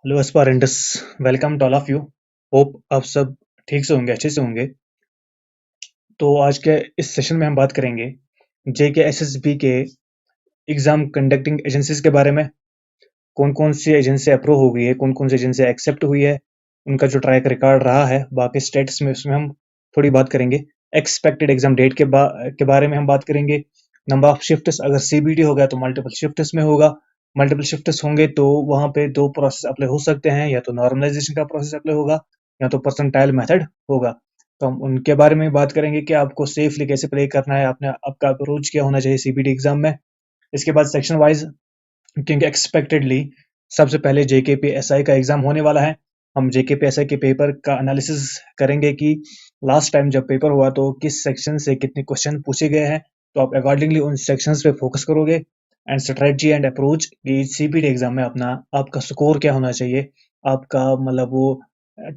Hello aspirants. Welcome to all of you. Hope आप सब ठीक से होंगे, अच्छे से होंगे। तो आज के इस सेशन में हम बात करेंगे जेके एसएसबी के एग्जाम कंडक्टिंग एजेंसीज के बारे में। कौन कौन सी एजेंसी अप्रूव हो गई है, कौन कौन सी एजेंसी एक्सेप्ट हुई है, उनका जो ट्रैक रिकॉर्ड रहा है, बाकी स्टेट्स में उसमें हम थोड़ी बात करेंगे। एक्सपेक्टेड एग्जाम डेट के बारे में हम बात करेंगे। नंबर ऑफ शिफ्ट्स, अगर सीबीटी हो गया तो मल्टीपल शिफ्ट्स में होगा। मल्टीपल शिफ्ट्स होंगे तो वहां पे दो प्रोसेस अप्लाई हो सकते हैं, या तो नॉर्मलाइजेशन का प्रोसेस अप्लाई होगा या तो परसेंटाइल मेथड होगा। तो हम उनके बारे में बात करेंगे कि आपको सेफली कैसे प्ले करना है, आपने आपका अप्रोच क्या होना चाहिए सीबीटी एग्जाम में। इसके बाद सेक्शन वाइज, क्योंकि एक्सपेक्टेडली सबसे पहले जेकेपीएसआई का एग्जाम होने वाला है। हम जेकेपीएसआई के पेपर का एनालिसिस करेंगे कि लास्ट टाइम जब पेपर हुआ तो किस सेक्शन से कितने क्वेश्चन पूछे गए हैं, तो आप अकॉर्डिंगली उन सेक्शंस पे फोकस करोगे। एंड स्ट्रेटजी एंड अप्रोच कि सीबीटी एग्जाम में अपना आपका स्कोर क्या होना चाहिए, आपका मतलब वो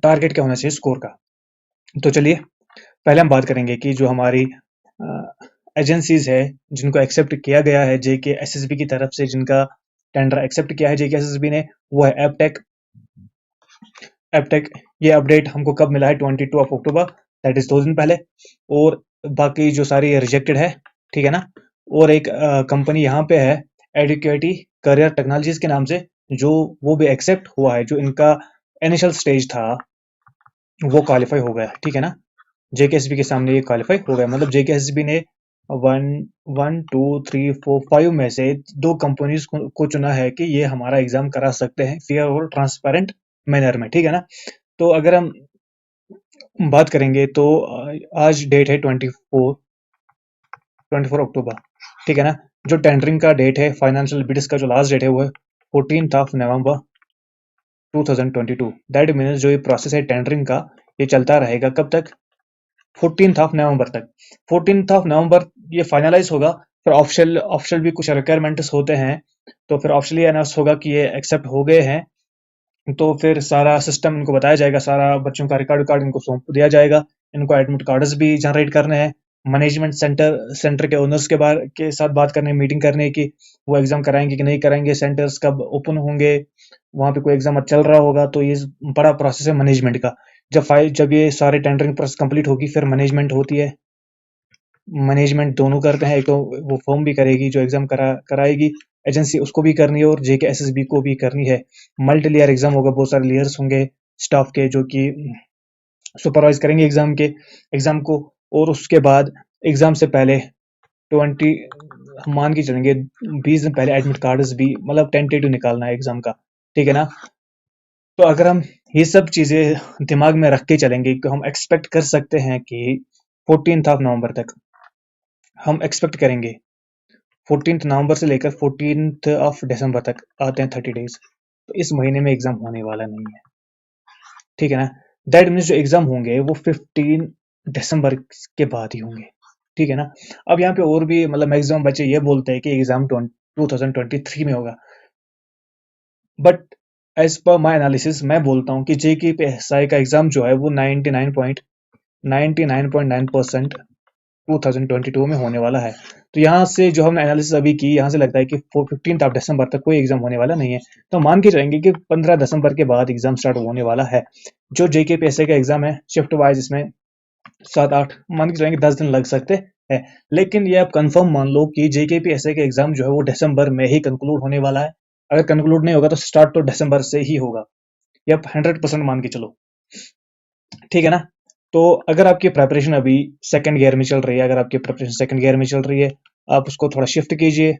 टारगेट क्या होना चाहिए स्कोर का। तो चलिए पहले हम बात करेंगे कि जो हमारी एजेंसीज है जिनको एक्सेप्ट किया गया है जेके एसएसबी की तरफ से, जिनका टेंडर एक्सेप्ट किया है जेके एसएसबी ने, वो है एपटेक। एपटेक ये अपडेट हमको कब मिला है? 22 अक्टूबर, दैट इज 2 दिन पहले। और बाकी जो सारी रिजेक्टेड है, ठीक है ना। और एक कंपनी यहाँ पे है एडुकेटी करियर टेक्नोलॉजीज के नाम से, जो वो भी एक्सेप्ट हुआ है। जो इनका इनिशियल स्टेज था वो क्वालिफाई हो गया, ठीक है ना। जेकेएसबी के सामने ये क्वालिफाई हो गया, मतलब जेकेएसबी ने one one two three four five में से दो कंपनीज को चुना है कि ये हमारा एग्जाम करा सकते हैं फेयर और ट्रांसपेरेंट मैनर में, ठीक है ना। तो अगर हम बात करेंगे तो आज डेट है 24 अक्टूबर, ठीक है ना। जो टेंडरिंग का डेट है, फाइनेंशियल बिड्स का जो लास्ट डेट है वो है 14 नवंबर 2022। दैट मीन्स जो ये प्रोसेस है टेंडरिंग का, ये चलता रहेगा कब तक? 14 नवंबर तक। 14 नवंबर ये फाइनलाइज होगा। फिर ऑफिशियल भी कुछ रिक्वायरमेंट्स होते हैं, तो फिर ऑफिशियली अनाउंस होगा कि ये एक्सेप्ट हो गए हैं। तो फिर सारा सिस्टम इनको बताया जाएगा, सारा बच्चों का रिकॉर्ड कार्ड इनको सौंप दिया जाएगा। इनको एडमिट कार्ड्स भी जनरेट करने हैं। मैनेजमेंट सेंटर के ओनर्स के साथ बात करने, मीटिंग करने की वो एग्जाम कराएंगे कि नहीं कराएंगे, सेंटर्स कब ओपन होंगे, वहां पे कोई एग्जाम चल रहा होगा। तो ये बड़ा प्रोसेस है मैनेजमेंट का। जब ये सारे टेंडरिंग प्रोसेस कंप्लीट होगी, फिर मैनेजमेंट होती है। मैनेजमेंट दोनों करते हैं, एक तो वो फॉर्म भी करेगी जो एग्जाम कराएगी एजेंसी, उसको भी करनी है, और जेके एसएसबी को भी करनी है। मल्टी लेयर एग्जाम होगा, बहुत सारे लेयर्स होंगे स्टाफ के जो कि सुपरवाइज करेंगे एग्जाम को। और उसके बाद एग्जाम से पहले 20 हम मान के चलेंगे 20 दिन पहले एडमिट कार्ड्स भी, मतलब टेंटेटिव निकालना है एग्जाम का, ठीक है ना। तो अगर हम ये सब चीजें दिमाग में रख के चलेंगे तो हम एक्सपेक्ट कर सकते हैं कि 14 नवंबर तक हम एक्सपेक्ट करेंगे। 14 नवंबर से लेकर 14 दिसंबर तक आते हैं 30 डेज। तो इस महीने में एग्जाम होने वाला नहीं है, ठीक है ना। दैट मीन्स जो एग्जाम होंगे वो 15 दिसंबर के बाद ही होंगे, ठीक है ना। अब यहाँ पे और भी मतलब मैक्सिमम बच्चे ये बोलते हैं कि एग्जाम 2023 में होगा, but as per my analysis मैं बोलता हूँ कि जेकेपीएसआई का एग्जाम जो है वो 99.9% 2022 में होने वाला है। तो यहाँ से जो हमने एनालिसिस अभी की, यहाँ से लगता है कि 15 दिसंबर तक कोई एग्जाम होने वाला नहीं है। तो मान के जाएंगे कि 15 दिसंबर के बाद एग्जाम स्टार्ट होने वाला है। जो जेकेपीएसआई का एग्जाम है शिफ्ट वाइज, इसमें 7-8 मान के चलेंगे 10 दिन लग सकते हैं। लेकिन ये आप कंफर्म मान लो कि जेकेपीएसआई का एग्जाम जो है वो दिसंबर में ही कंक्लूड होने वाला है। अगर कंक्लूड नहीं होगा तो स्टार्ट तो दिसंबर से ही होगा, ये आप 100% मान के चलो, ठीक है ना। तो अगर आपकी प्रिपरेशन अभी सेकंड गियर में चल रही है, अगर आपकी प्रिपरेशन सेकंड गियर में चल रही है, आप उसको थोड़ा शिफ्ट कीजिए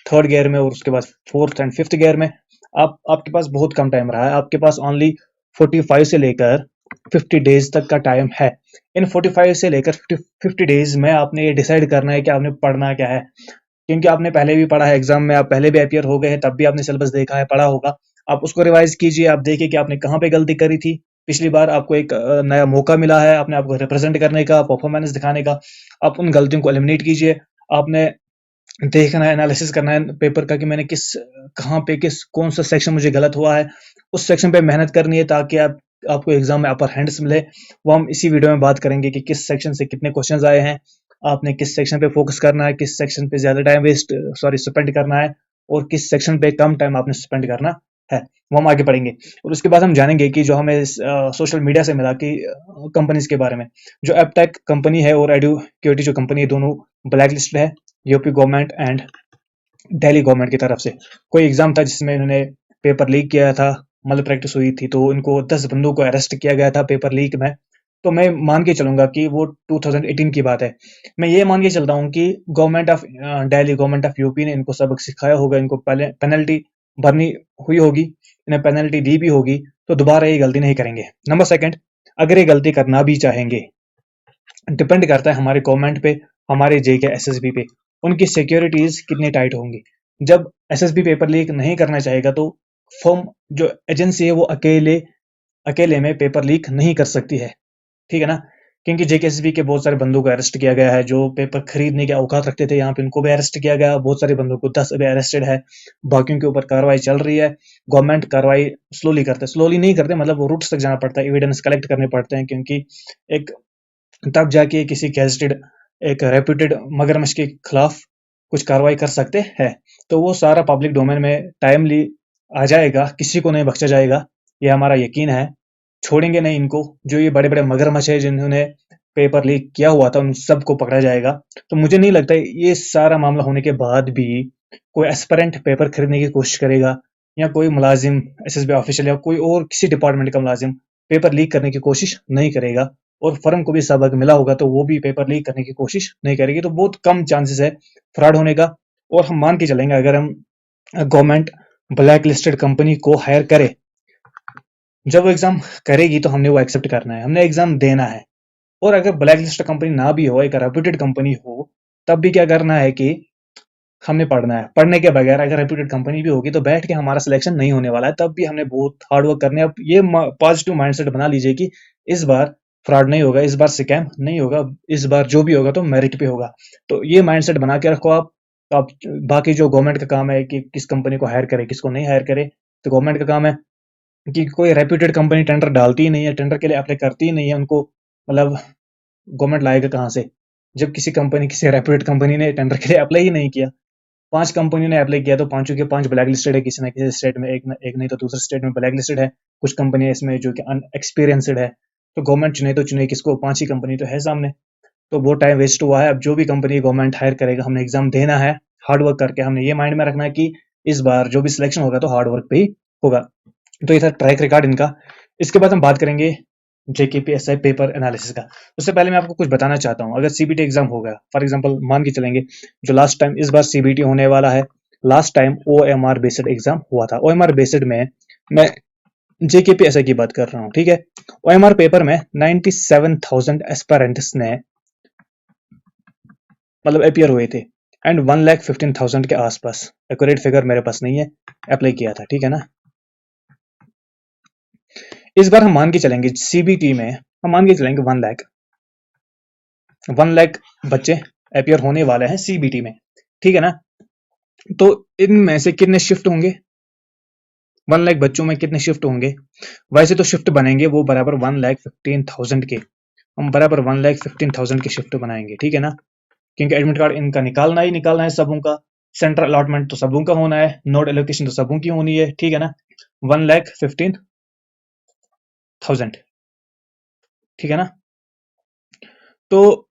थर्ड गियर में, और उसके बाद फोर्थ एंड फिफ्थ गियर में। आपके पास बहुत कम टाइम रहा है, आपके पास ओनली 45 से लेकर 50 डेज तक का टाइम है। इन 45 से लेकर 50 डेज में आपने ये डिसाइड करना है कि आपने पढ़ना क्या है। क्योंकि आपने पहले भी पढ़ा है एग्जाम में, आप पहले भी अपियर हो गए हैं, तब भी आपने सिलेबस देखा है, पढ़ा होगा। आप उसको रिवाइज कीजिए, आप देखिए कि आपने कहाँ पे गलती करी थी। पिछली बार आपको एक नया मौका मिला है अपने आप को रिप्रेजेंट करने का, परफॉर्मेंस दिखाने का। आप उन गलतियों को एलिमिनेट कीजिए। आपने देखना है, एनालिसिस करना है पेपर का कि मैंने कहाँ पे कौन सा सेक्शन मुझे गलत हुआ है, उस सेक्शन पे मेहनत करनी है ताकि आपको एग्जाम में अपर हैंड्स मिले। वो हम इसी वीडियो में बात करेंगे कि किस सेक्शन से कितने क्वेश्चंस आए हैं, आपने किस सेक्शन पे फोकस करना है, किस सेक्शन पे ज्यादा टाइम स्पेंड करना है, और किस सेक्शन पे कम टाइम आपने स्पेंड करना है, वो हम आगे पढ़ेंगे। और उसके बाद हम जानेंगे कि जो हमें सोशल मीडिया से मिला कि कंपनीज के बारे में। जो एपटेक कंपनी है और एडुकेटी जो कंपनी है, दोनों ब्लैक लिस्ट है UP government and Delhi government की तरफ से। कोई एग्जाम था जिसमें इन्होंने पेपर लीक किया था, मतलब प्रैक्टिस हुई थी, तो इनको 10 बंदों को अरेस्ट किया गया था पेपर लीक में। तो मैं मान के चलूंगा कि वो 2018 की बात है। मैं ये मान के चलता हूँ कि government of Delhi, government of UP ने इनको सबक सिखाया होगा, इनको पहले पेनल्टी भरनी हुई होगी, इन्हें पेनल्टी दी भी होगी, तो दोबारा ये गलती नहीं करेंगे। नंबर सेकंड, अगर ये गलती करना भी चाहेंगे, डिपेंड करता है हमारे गवर्नमेंट पे, हमारे जे के एसएसबी पे, उनकी सिक्योरिटीज कितनी टाइट होंगी। जब एसएसबी पेपर लीक नहीं करना चाहेगा तो फर्म, जो एजेंसी है, वो अकेले अकेले में पेपर लीक नहीं कर सकती है, ठीक है ना। क्योंकि जेकेएसबी के बहुत सारे बंदों को अरेस्ट किया गया है जो पेपर खरीदने के औकात रखते थे, यहाँ पे इनको भी अरेस्ट किया गया। बहुत सारे बंदों को 10 अभी अरेस्टेड है, बाकियों के ऊपर कार्रवाई चल रही है। गवर्नमेंट कार्रवाई स्लोली नहीं करते, मतलब वो रूट्स तक जाना पड़ता है, एविडेंस कलेक्ट करने पड़ते हैं, क्योंकि एक तब जाके किसी गैजेटेड, एक रेप्यूटेड मगरमच्छ के खिलाफ कुछ कार्रवाई कर सकते हैं। तो वो सारा पब्लिक डोमेन में टाइमली आ जाएगा, किसी को नहीं बख्शा जाएगा, ये हमारा यकीन है। छोड़ेंगे नहीं इनको, जो ये बड़े बड़े मगरमच्छ है जिन्होंने पेपर लीक किया हुआ था, उन सबको पकड़ा जाएगा। तो मुझे नहीं लगता ये सारा मामला होने के बाद भी कोई एस्पिरेंट पेपर खरीदने की कोशिश करेगा, या कोई मुलाजिम, एसएसबी ऑफिशियल या कोई और किसी डिपार्टमेंट का मुलाजिम पेपर लीक करने की कोशिश नहीं करेगा। और फर्म को भी सबक मिला होगा तो वो भी पेपर लीक करने की कोशिश नहीं करेगी। तो बहुत कम चांसेस है फ्रॉड होने का। और हम मान के चलेंगे, अगर हम गवर्नमेंट ब्लैक लिस्टेड कंपनी को हायर करे, जब वो एग्जाम करेगी तो हमने वो एक्सेप्ट करना है, हमने एग्जाम देना है। और अगर ब्लैक लिस्ट कंपनी ना भी हो, एक रेप्यूटेड कंपनी हो, तब भी क्या करना है कि हमने पढ़ना है। पढ़ने के बगैर अगर रेप्यूटेड कंपनी भी होगी तो बैठ के हमारा सिलेक्शन नहीं होने वाला है, तब भी हमने बहुत हार्ड वर्क करने। अब ये पॉजिटिव माइंडसेट बना लीजिए कि इस बार फ्रॉड नहीं होगा, इस बार स्कैम नहीं होगा, इस बार जो भी होगा तो मेरिट पे होगा। तो ये माइंडसेट बना के रखो आप। तो आप, बाकी जो गवर्नमेंट का काम है कि किस कंपनी को हायर करे, किसको नहीं हायर करे, तो गवर्नमेंट का काम है कि कोई रेप्यूटेड कंपनी टेंडर डालती ही नहीं है, टेंडर के लिए अप्लाई करती ही नहीं है, उनको मतलब गवर्नमेंट लाएगा कहाँ से, जब किसी कंपनी, किसी रेप्यूटेड कंपनी ने टेंडर के लिए अप्लाई ही नहीं किया। 5 कंपनियों ने अप्लाई किया तो पांचों के 5 ब्लैक लिस्टेड है, किसी ना किसी स्टेट में, एक नहीं तो दूसरे स्टेट में ब्लैक लिस्टेड है। कुछ कंपनियां इसमें जो कि अनएक्सपीरियंसड है, तो गवर्नमेंट चुने तो चुने किसको, 5 ही कंपनी तो है सामने। तो वो टाइम वेस्ट हुआ है। अब जो भी कंपनी गवर्नमेंट हायर करेगा, हमने एग्जाम देना है हार्ड वर्क करके। हमने ये माइंड में रखना है कि इस बार जो भी सिलेक्शन होगा तो हार्ड वर्क पे ही होगा। तो ये था ट्रैक रिकॉर्ड इनका। इसके बाद हम बात करेंगे जेकेपीएसआई पेपर एनालिसिस का। उससे पहले मैं आपको कुछ बताना चाहता हूँ। अगर सीबीटी एग्जाम हो गया, फॉर एग्जांपल मान के चलेंगे, जो लास्ट टाइम, इस बार सीबीटी होने वाला है, last time OMR based exam हुआ था। ओएमआर बेस्ड में मैं जेकेपीएसआई की बात कर रहा हूँ, ठीक है। ओएमआर पेपर में 97,000 एस्पिरेंट्स ने मतलब अपियर हुए थे, एंड 1,15,000 के आसपास, एक्यूरेट फिगर मेरे पास नहीं है, अप्लाई किया था, ठीक है ना। इस बार हम मान के चलेंगे सीबीटी में, हम मान के चलेंगे 1 लाख बच्चे अपियर होने वाले हैं सीबीटी में, ठीक है ना। तो इनमें से कितने शिफ्ट होंगे, 1 लाख बच्चों में कितने शिफ्ट होंगे। वैसे तो शिफ्ट बनेंगे वो बराबर 1,15,000 के, हम बराबर 1,15,000 के शिफ्ट बनाएंगे, ठीक है ना। क्योंकि एडमिट कार्ड इनका निकालना ही निकालना है सबों का, सेंट्रल अलॉटमेंट तो सबों का होना है, नोड एलोकेशन तो सबों की होनी है, ठीक है ना। 1,15,000, ठीक है ना। तो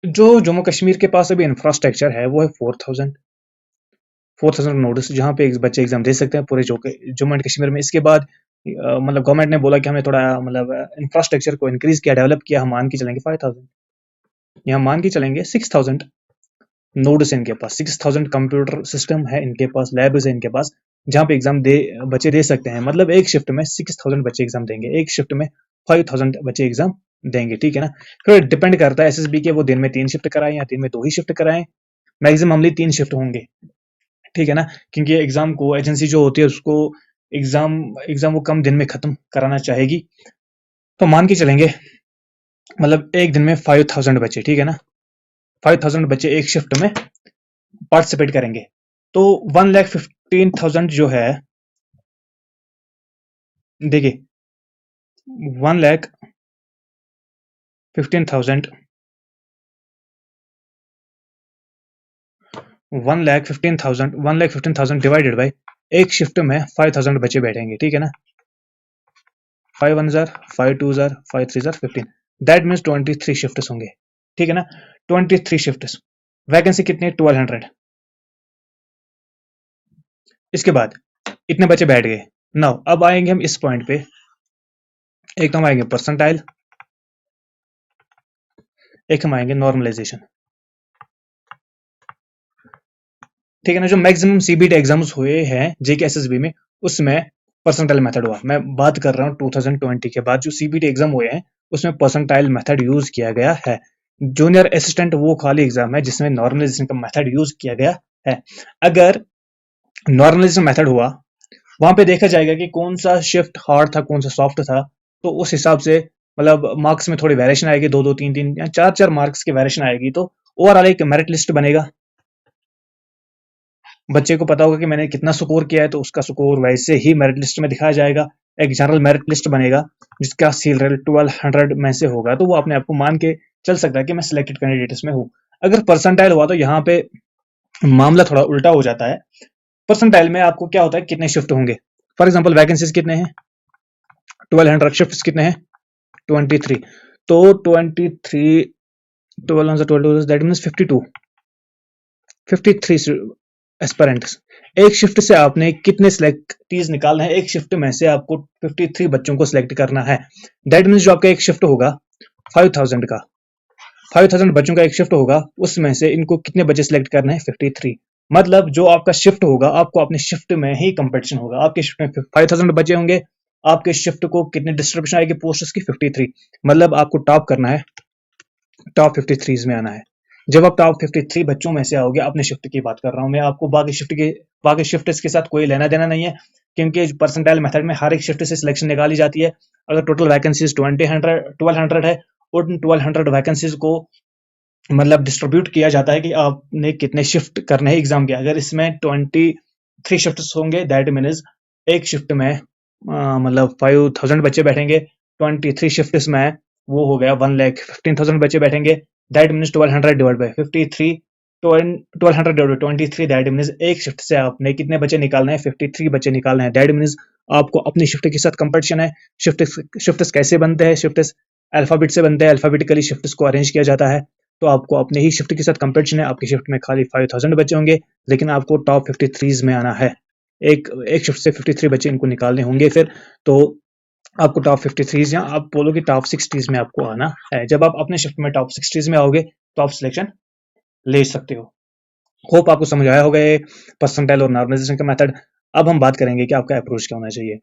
जो जम्मू कश्मीर के पास अभी इंफ्रास्ट्रक्चर है वो है 4,000 नोड्स, जहाँ पे बच्चे एग्जाम दे सकते हैं पूरे जम्मू एंड कश्मीर में। इसके बाद मतलब गवर्नमेंट ने बोला कि हमने थोड़ा मतलब इंफ्रास्ट्रक्चर को इंक्रीज किया, डेवलप किया, हम मान के चलेंगे 5,000, यहाँ मान के चलेंगे 6,000 नोड्स इनके पास, 6,000 कंप्यूटर सिस्टम है इनके पास, लैब्स है इनके पास, जहाँ पे एग्जाम बच्चे दे सकते हैं। मतलब एक शिफ्ट में 6,000 बच्चे एग्जाम देंगे, एक शिफ्ट में 5,000 बच्चे एग्जाम देंगे, ठीक है ना। फिर डिपेंड करता है एसएसबी के, वो दिन में 3 शिफ्ट कराएं या दिन में 2 ही शिफ्ट कराएं। मैक्सिममली 3 शिफ्ट होंगे, ठीक है ना। क्योंकि एग्जाम को एजेंसी जो होती है उसको एग्जाम एग्जाम वो कम दिन में खत्म कराना चाहेगी। तो मान के चलेंगे मतलब एक दिन में 5,000 बच्चे, ठीक है ना, 5,000 बच्चे एक शिफ्ट में पार्टिसिपेट करेंगे। तो 1,15,000 जो है, देखिए 1,15,000, 1,15,000 डिवाइडेड बाई एक शिफ्ट में 5000 बच्चे बैठेंगे, ठीक है ना। 5 1 jar 5 2 jar 5 3 jar 15, that means 23 shifts होंगे, ठीक है ना। 23 शिफ्ट्स, वैकेंसी कितनी, 1200। इसके बाद इतने बच्चे बैठ गए। नाउ अब आएंगे हम इस पॉइंट पे, एक तो हम आएंगे परसेंटाइल, एक हम आएंगे नॉर्मलाइजेशन, ठीक है ना। जो मैक्सिमम सीबीटी एग्जाम्स हुए हैं जेके एसएसबी में, उसमें परसेंटाइल मेथड हुआ। मैं बात कर रहा हूँ 2020 के बाद जो सीबीटी एग्जाम हुए हैं उसमें परसेंटाइल मेथड यूज किया गया है। जूनियर असिस्टेंट वो खाली एग्जाम है जिसमें नॉर्मलाइजेशन का मेथड यूज किया गया है। अगर नॉर्मलाइजेशन मेथड हुआ, वहां पे देखा जाएगा कि कौन सा शिफ्ट हार्ड था, कौन सा सॉफ्ट था, तो उस हिसाब से मतलब मार्क्स में थोड़ी वेरिएशन आएगी, 2 2 3 3 या 4 4 मार्क्स की वेरिएशन आएगी, तो ओवरऑल एक मेरिट लिस्ट बनेगा। बच्चे को पता होगा कि मैंने कितना स्कोर किया है, तो उसका स्कोर वैसे ही मेरिट लिस्ट में दिखाया जाएगा। एक जनरल मेरिट लिस्ट बनेगा जिसका सीरियल 1200 में से होगा, तो वो अपने आप को मान के चल सकता है कि मैं सिलेक्टेड कैंडिडेट्स में हूँ। अगर परसेंटाइल हुआ तो यहाँ पे मामला थोड़ा उल्टा हो जाता है। परसेंटाइल में आपको क्या होता है, कितने शिफ्ट होंगे। फॉर एग्जाम्पल वैकेंसीज कितने हैं, 1200, शिफ्ट कितने हैं, 23। तो 23 12 दैट मीन्स 53 एस्पेरेंट्स। एक शिफ्ट से आपने कितने सिलेक्टीज निकालना है, एक शिफ्ट में से आपको 53 बच्चों को सिलेक्ट करना है। दैट मीन्स जो आपका एक शिफ्ट होगा 5000 का, 5000 बच्चों का एक शिफ्ट होगा, उसमें से इनको कितने बच्चे सिलेक्ट करने हैं, 53। मतलब जो आपका शिफ्ट होगा, आपको अपने शिफ्ट में ही कंपटीशन होगा। आपके शिफ्ट में 5000 बच्चे होंगे, आपके शिफ्ट को कितने डिस्ट्रीब्यूशन आएगी पोस्ट्स की, 53। मतलब आपको टॉप करना है, टॉप 53 में आना है। जब आप टॉप 53 बच्चों में से आओगे, अपने शिफ्ट की बात कर रहा हूं मैं, आपको बाकी शिफ्ट के साथ कोई लेना देना नहीं है, क्योंकि परसेंटाइल मेथड में हर एक शिफ्ट से सिलेक्शन निकाली जाती है। अगर टोटल वैकेंसीज 1200 है, उन 1200 वैकेंसीज को मतलब डिस्ट्रीब्यूट किया जाता है कि आपने कितने शिफ्ट करने हैं एग्जाम के। अगर इसमें 23 शिफ्ट होंगे, दैट मीन्स एक शिफ्ट में मतलब 5000 बच्चे बैठेंगे, 23 शिफ्ट में वो हो गया 1,15,000 बच्चे बैठेंगे। That means 1200 divide by 53, 1200 divide by 23, that means एक शिफ्ट से आपने कितने बच्चे निकालने हैं, 53 बच्चे निकालने हैं। दैट मीन्स आपको अपनी शिफ्ट के साथ कंपटीशन है। शिफ्ट कैसे बनते हैं, शिफ्ट अल्फाबेट से बनते हैं, अल्फाबेटिकली शिफ्ट को अरेंज किया जाता है। तो आपको अपने ही शिफ्ट के साथ कंपटीशन है। आपकी शिफ्ट में खाली 5000 बच्चे होंगे, लेकिन आपको टॉप 53 में आना है। एक एक शिफ्ट से 53 बच्चे इनको निकालने होंगे फिर, तो आपको टॉप 53 या आप बोलो कि टॉप 60 में आपको आना है। जब आप अपने शिफ्ट में टॉप 60 में आओगे तो आप सिलेक्शन ले सकते हो। होप आपको समझ आया होगा ये परसेंटाइल और नॉर्मलाइजेशन का मेथड। अब हम बात करेंगे कि आपका अप्रोच क्या होना चाहिए।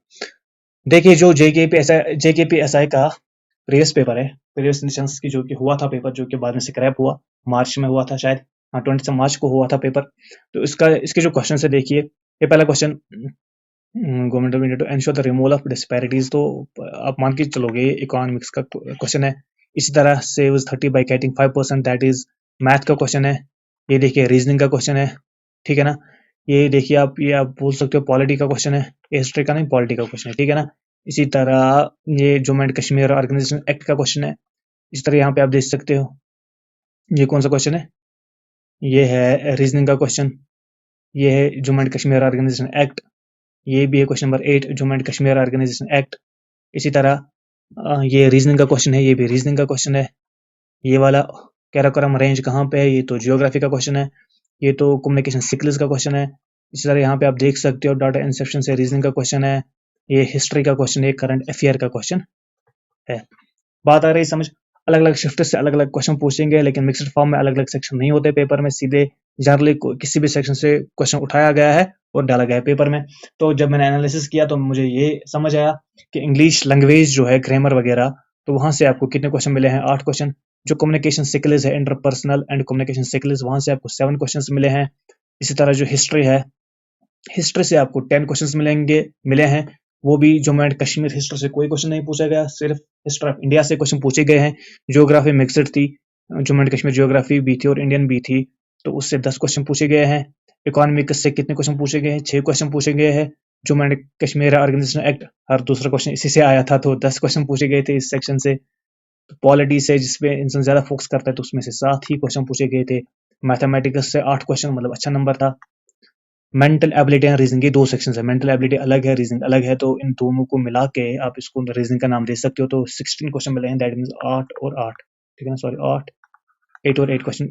देखिए, जो जेकेपीएसआई का प्रीवियस पेपर है, प्रीवियस इंस्टेंस की जो कि हुआ था पेपर, जो कि बाद में स्क्रैप हुआ, मार्च में हुआ था शायद, हाँ 20 मार्च को हुआ था पेपर। तो इसके जो क्वेश्चन है देखिए, ये पहला question, government of India to ensure the removal of disparities, तो आप मान के चलोगे इकोनॉमिक्स का क्वेश्चन है। इसी तरह saves 30 by getting 5%, that is math का क्वेश्चन है। ये देखिए रीजनिंग का क्वेश्चन है, ठीक है ना। ये देखिए आप बोल सकते हो पॉलिटी का क्वेश्चन है, हिस्ट्री का नहीं पॉलिटी का क्वेश्चन है, ठीक है ना। इसी तरह ये Jammu and Kashmir organisation act का क्वेश्चन है। इस तरह यहाँ पे आप देख सकते हो, ये कौन सा क्वेश्चन है, ये है रीजनिंग का क्वेश्चन। ये है Jammu and Kashmir organisation act, ये भी है question number 8, Jammu and Kashmir organisation act. इसी तरह ये रीजनिंग का क्वेश्चन है, ये भी रीजनिंग का क्वेश्चन है। ये वाला कैराकोरम रेंज कहाँ पे है, ये तो जियोग्राफी का क्वेश्चन है। ये तो कम्युनिकेशन स्किल्स का क्वेश्चन है। इसी तरह यहाँ पे आप देख सकते हो डाटा इंसेप्शन से रीजनिंग का क्वेश्चन है। ये हिस्ट्री का क्वेश्चन है, करंट अफेयर का क्वेश्चन है। बात आ रही समझ, अलग अलग शिफ्ट से अलग अलग क्वेश्चन पूछेंगे, लेकिन मिक्सड फॉर्म में अलग अलग सेक्शन नहीं होते पेपर में, सीधे जनरली किसी भी सेक्शन से क्वेश्चन उठाया गया है और डाला गया है पेपर में। तो जब मैंने एनालिसिस किया तो मुझे ये समझ आया कि इंग्लिश लैंग्वेज जो है, ग्रामर वगैरह, तो वहां से आपको कितने क्वेश्चन मिले हैं, 8 क्वेश्चन। जो कम्युनिकेशन स्किल्स है, इंटरपर्सनल एंड कम्युनिकेशन स्किल्स, वहां से आपको 7 क्वेश्चन मिले हैं। इसी तरह जो हिस्ट्री है, हिस्ट्री से आपको 10 क्वेश्चंस मिले हैं। वो भी जम्मू एंड कश्मीर हिस्ट्री से कोई क्वेश्चन नहीं पूछा गया, सिर्फ हिस्ट्री ऑफ इंडिया से क्वेश्चन पूछे गए हैं। ज्योग्राफी मिक्सड थी, जम्मू एंड कश्मीर ज्योग्राफी भी थी और इंडियन भी थी, तो उससे 10 क्वेश्चन पूछे गए हैं। इकोनॉमिक्स से कितने क्वेश्चन पूछे गए हैं, 6 क्वेश्चन पूछे गए हैं। Jammu and Kashmir organisation act, हर दूसरा क्वेश्चन इसी से आया था, तो 10 क्वेश्चन पूछे गए थे इस सेक्शन से। पॉलिटी से, जिसपे इंसान ज्यादा फोकस करता है, तो उसमें से 7 ही क्वेश्चन पूछे गए थे। मैथमेटिक्स से 8 क्वेश्चन, मतलब अच्छा नंबर था। मेंटल एबिलिटी एंड रीजनिंग, ये 2 सेक्शंस है। मेंटल एबिलिटी अलग है, रीजनिंग अलग है, तो इन दोनों को मिला के आप इसको रीजनिंग का नाम दे सकते हो। तो 16 क्वेश्चन मिले हैं, दैट मीन्स 8 और 8, ठीक है ना, सॉरी 8 और 8 क्वेश्चन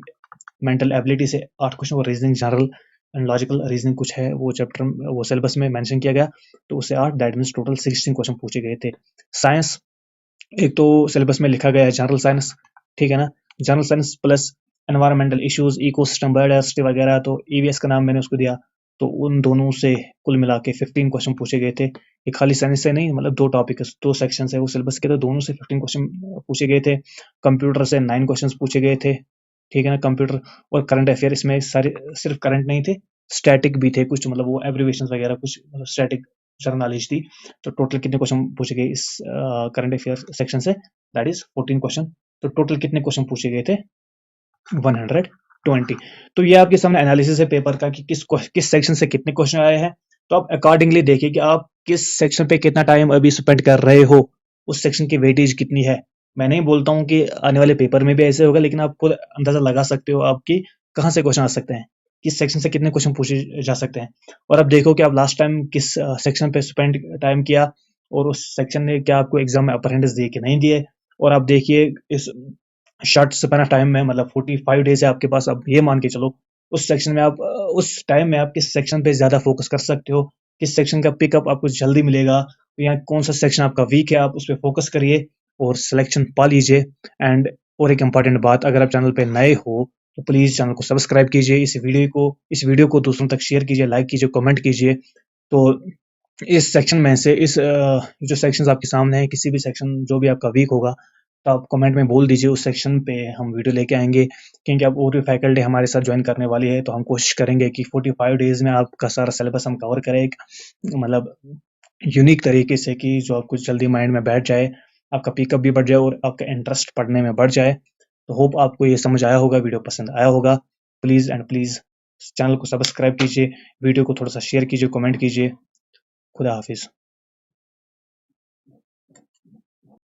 मेंटल एबिलिटी से, 8 क्वेश्चन और reasoning general and logical reasoning कुछ है वो चैप्टर वो सिलेबस में मेंशन किया गया, तो उससे 8, दैट मीन्स टोटल 16 क्वेश्चन पूछे गए थे। साइंस, एक तो सिलेबस में लिखा गया है जनरल साइंस, ठीक है ना, general science plus environmental issues, ecosystem, biodiversity वगैरह, तो ईवीएस का नाम मैंने उसको दिया। तो उन दोनों से कुल मिला के 15 क्वेश्चन पूछे गए थे। ये खाली साइंस से नहीं, मतलब 2 टॉपिक, 2 सेक्शन है वो सिलेबस के, तो दोनों से 15 क्वेश्चन पूछे गए थे। कंप्यूटर से 9 क्वेश्चन पूछे गए थे, ठीक है ना, कंप्यूटर। और करंट अफेयर इसमें सारे सिर्फ करंट नहीं थे, स्टैटिक भी थे कुछ, मतलब वो एब्रीवेशन वगैरह कुछ, मतलब स्टैटिक जनरल नॉलेज थी। तो टोटल कितने क्वेश्चन पूछे गए इस करंट अफेयर सेक्शन से, दैट इज 14 क्वेश्चन। तो टोटल कितने क्वेश्चन पूछे गए थे, 120। तो ये आपके सामने एनालिसिस है पेपर का कि किस सेक्शन से कितने क्वेश्चन आए हैं। तो आप अकॉर्डिंगली देखिए कि आप किस सेक्शन पे कितना टाइम अभी स्पेंड कर रहे हो, उस सेक्शन की वेटेज कितनी है। मैं नहीं बोलता हूँ कि आने वाले पेपर में भी ऐसे होगा, लेकिन आप खुद अंदाजा लगा सकते हो आपकी कहाँ से क्वेश्चन आ सकते हैं, किस सेक्शन से कितने क्वेश्चन पूछे जा सकते हैं। और अब देखो कि आप लास्ट टाइम किस सेक्शन पे स्पेंड टाइम किया, और उस सेक्शन ने क्या आपको एग्जाम में अपर दिए कि नहीं दिए। और आप देखिए इस शॉर्ट स्पैन ऑफ टाइम में, मतलब 45 डेज है आपके पास, अब ये मान के चलो उस सेक्शन में आप उस टाइम में आप किस सेक्शन पे ज्यादा फोकस कर सकते हो, किस सेक्शन का पिकअप आपको जल्दी मिलेगा, या कौन सा सेक्शन आपका वीक है, आप उस पर फोकस करिए और सिलेक्शन पा लीजिए। एंड और एक इंपॉर्टेंट बात, अगर आप चैनल पे नए हो तो प्लीज चैनल को सब्सक्राइब कीजिए, इस वीडियो को दूसरों तक शेयर कीजिए, लाइक कीजिए, कमेंट कीजिए। तो इस सेक्शन में से जो सेक्शंस आपके सामने है, किसी भी सेक्शन जो भी आपका वीक होगा, तो आप कमेंट में बोल दीजिए, उस सेक्शन पे हम वीडियो लेके आएंगे। क्योंकि अब और भी फैकल्टी हमारे साथ ज्वाइन करने वाली है, तो हम कोशिश करेंगे कि 45 डेज में आपका सारा सिलेबस हम कवर करें, मतलब यूनिक तरीके से, कि जो आपको जल्दी माइंड में बैठ जाए, आपका पिकअप भी बढ़ जाए और आपका इंटरेस्ट पढ़ने में बढ़ जाए। तो होप आपको ये समझ आया होगा, वीडियो पसंद आया होगा। प्लीज़ एंड प्लीज़ चैनल को सब्सक्राइब कीजिए, वीडियो को थोड़ा सा शेयर कीजिए, कमेंट कीजिए। खुदा हाफिज़।